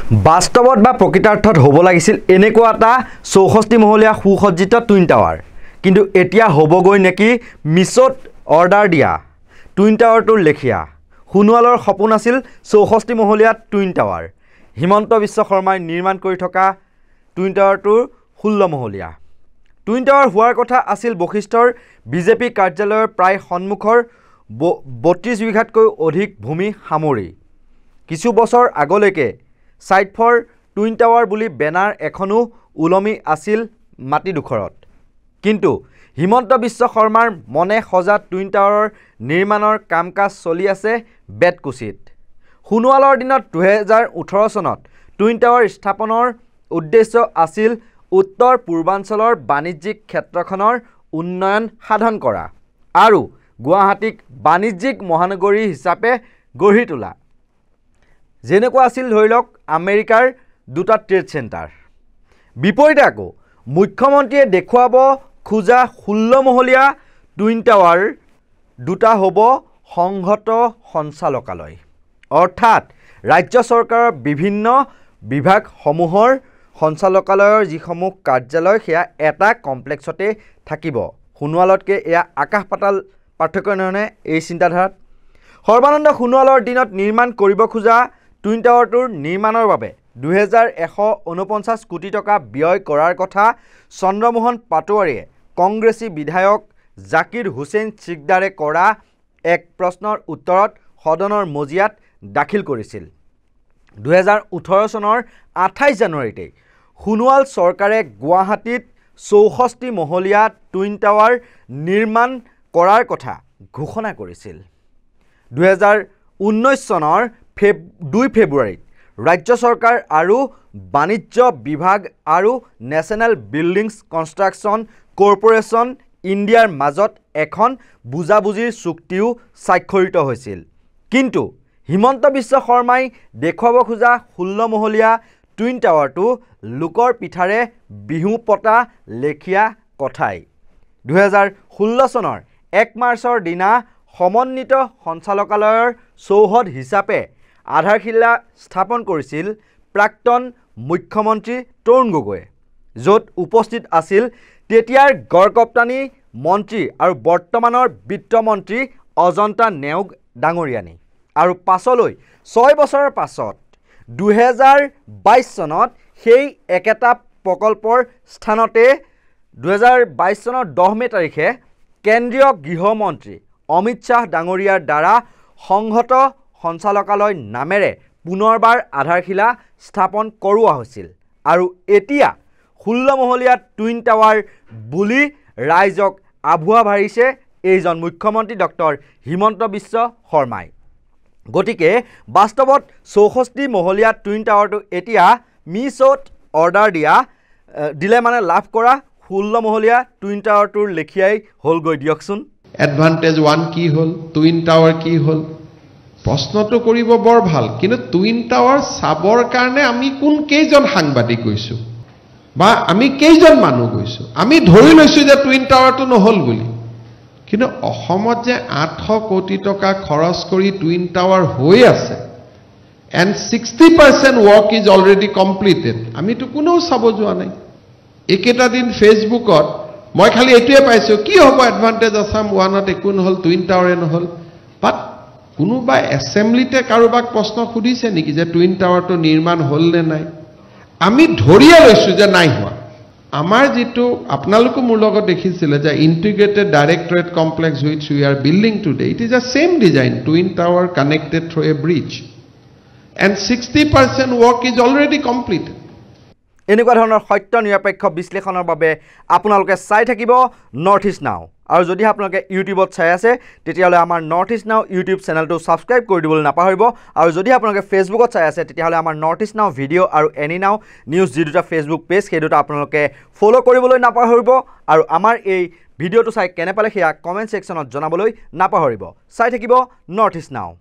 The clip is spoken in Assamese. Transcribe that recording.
বাস্তৱত বা প্ৰকৃতাৰ্থত হ'ব লাগিছিল এনেকুৱা এটা 64 মহলীয়া সুসজ্জিত টুইন টাৱাৰ, কিন্তু এতিয়া হ'বগৈ নেকি মিছত অৰ্ডাৰ দিয়া টুইন টাৱাৰটোৰ লেখীয়া। সোণোৱালৰ সপোন আছিল 64 মহলীয়া টুইন টাৱাৰ। হিমন্ত বিশ্ব শৰ্মাই নিৰ্মাণ কৰি থকা টুইন টাৱাৰটোৰ 16 মহলীয়া। টুইন টাৱাৰ হোৱাৰ কথা আছিল বশিষ্ঠৰ বিজেপি কাৰ্যালয়ৰ প্ৰায় সন্মুখৰ 32 বিঘাতকৈ অধিক ভূমি সামৰি। কিছু বছৰ আগলৈকে সাইট ফৰ টুইন টাৱাৰ বুলি বেনাৰ এখনো ওলমি আছিল মাটিডোখৰত। কিন্তু হিমন্ত বিশ্ব শৰ্মাৰ মনে সজা টুইন টাৱাৰৰ নিৰ্মাণৰ কাম কাজ চলি আছে বেতকুচিত। সোণোৱালৰ দিনত 2018 চনত টুইন টাৱাৰ স্থাপনৰ উদ্দেশ্য আছিল উত্তৰ পূৰ্বাঞ্চলৰ বাণিজ্যিক ক্ষেত্ৰখনৰ উন্নয়ন সাধন কৰা আৰু গুৱাহাটীক বাণিজ্যিক মহানগৰী হিচাপে গঢ়ি তোলা। যেনেকুৱা আছিল ধৰি লওক আমেৰিকাৰ দুটা ট্ৰেড চেণ্টাৰ। বিপৰীতে আকৌ মুখ্যমন্ত্ৰীয়ে দেখুৱাব খোজা 16 মহলীয়া টুইন টাৱাৰ দুটা হ'ব সংহত সঞ্চালকালয়, অৰ্থাৎ ৰাজ্য চৰকাৰৰ বিভিন্ন বিভাগসমূহৰ সঞ্চালকালয়ৰ যিসমূহ কাৰ্যালয় সেয়া এটা কমপ্লেক্সতে থাকিব। সোণোৱালতকৈ এয়া আকাশ পাতাল পাৰ্থক্য নহয়নে এই চিন্তাধাৰাত? সৰ্বানন্দ সোণোৱালৰ দিনত নিৰ্মাণ কৰিব খোজা টুইন টাৱাৰটোৰ নিৰ্মাণৰ বাবে 2149 কোটি টকা ব্যয় কৰাৰ কথা চন্দ্ৰমোহন পাটোৱাৰীয়ে কংগ্ৰেছী বিধায়ক জাকিৰ হুছেইন চিকদাৰে কৰা এক প্ৰশ্নৰ উত্তৰত সদনৰ মজিয়াত দাখিল কৰিছিল। 2018 চনৰ 28 জানুৱাৰীতে সোণোৱাল চৰকাৰে গুৱাহাটীত 64 মহলীয়া টুইন টাৱাৰ নিৰ্মাণ কৰাৰ কথা ঘোষণা কৰিছিল। 2019 চনৰ 2 ফেব্ৰুৱাৰীত ৰাজ্য চৰকাৰ আৰু বাণিজ্য বিভাগ আৰু নেশ্যনেল বিল্ডিংছ কনষ্ট্ৰাকশ্যন কৰ্পোৰেশ্যন ইণ্ডিয়াৰ মাজত এখন বুজাবুজিৰ চুক্তিও স্বাক্ষৰিত হৈছিল। কিন্তু হিমন্ত বিশ্ব শৰ্মাই দেখুৱাব খোজা 16 মহলীয়া টুইন টাৱাৰটো লোকৰ পিঠাৰে বিহু পতা লেখীয়া কথাই। 2016 চনৰ 1 মাৰ্চৰ দিনা সমন্বিত সঞ্চালকালয়ৰ চৌহদ হিচাপে আধাৰশিলা স্থাপন কৰিছিল প্ৰাক্তন মুখ্যমন্ত্ৰী তৰুণ গগৈয়ে, য'ত উপস্থিত আছিল তেতিয়াৰ গড়কপ্তানি মন্ত্ৰী আৰু বৰ্তমানৰ বিত্তমন্ত্ৰী অজন্তা নেওগ ডাঙৰীয়ানী। আৰু পাছলৈ 6 বছৰৰ পাছত 2022 চনত সেই একেটা প্ৰকল্পৰ স্থানতে 2022 চনৰ 10 মে তাৰিখে কেন্দ্ৰীয় গৃহমন্ত্ৰী অমিত শ্বাহ ডাঙৰীয়াৰ দ্বাৰা সংহত সঞ্চালকালয় নামেৰে পুনৰবাৰ আধাৰশিলা স্থাপন কৰোৱা হৈছিল। আৰু এতিয়া 16 মহলীয়া টুইন টাৱাৰ বুলি ৰাইজক আভুৱা ভাৰিছে এইজন মুখ্যমন্ত্ৰী ডক্টৰ হিমন্ত বিশ্ব শৰ্মাই। গতিকে বাস্তৱত 64 মহলীয়া টুইন টাৱাৰটো এতিয়া মিছত অৰ্ডাৰ দিলে মানে লাভ কৰা 16 মহলীয়া টুইন টাৱাৰটোৰ লেখীয়াই হ'লগৈ দিয়কচোন। এডভান্টেজ 1 কি হ'ল, টুইন টাৱাৰ কি হ'ল? প্ৰশ্নটো কৰিব বৰ ভাল, কিন্তু টুইন টাৱাৰ চাবৰ কাৰণে আমি কোন কেইজন সাংবাদিক গৈছোঁ বা আমি কেইজন মানুহ গৈছোঁ? আমি ধৰি লৈছোঁ যে টুইন টাৱাৰটো নহ'ল বুলি, কিন্তু অসমত যে 800 কোটি টকা খৰচ কৰি টুইন টাৱাৰ হৈ আছে and 60% work is already completed, আমিতো কোনেও চাব যোৱা নাই। এইকেইটা দিন ফেচবুকত মই খালি এইটোৱে পাইছোঁ, কি হ'ব এডভান্টেজ আছাম 1ত একো নহ'ল, টুইন টাৱাৰে নহ'ল। বাট কোনোবা এছেম্বলিতে কাৰোবাক প্ৰশ্ন সুধিছে নেকি যে টুইন টাৱাৰটো নিৰ্মাণ হ'ল নে নাই? আমি ধৰিয়ে লৈছোঁ যে নাই হোৱা। আমাৰ যিটো আপোনালোকো মোৰ লগত দেখিছিলে যে integrated directorate complex which we are building today, it is a same design, twin tower connected through a bridge and 60% work is already completed. এনেকুৱা ধৰণৰ সত্য নিৰপেক্ষ বিশ্লেষণৰ বাবে আপোনালোকে চাই থাকিব নৰ্থ ইষ্ট নাও। আৰু যদি আপোনালোকে ইউটিউবত চাই আছে তেতিয়াহ'লে আমাৰ নৰ্থ ইষ্ট নাও ইউটিউব চেনেলটো ছাবস্ক্ৰাইব কৰি দিবলৈ নাপাহৰিব। আৰু যদি আপোনালোকে ফেচবুকত চাই আছে তেতিয়াহ'লে আমাৰ নৰ্থ ইষ্ট নাও ভিডিঅ' আৰু এনি নাও নিউজ যি দুটা ফেচবুক পেজ সেই দুটা আপোনালোকে ফ'ল' কৰিবলৈ নাপাহৰিব। আৰু আমাৰ এই ভিডিঅ'টো চাই কেনে পালে সেয়া কমেণ্ট ছেকশ্যনত জনাবলৈ নাপাহৰিব। চাই থাকিব নৰ্থ ইষ্ট নাও।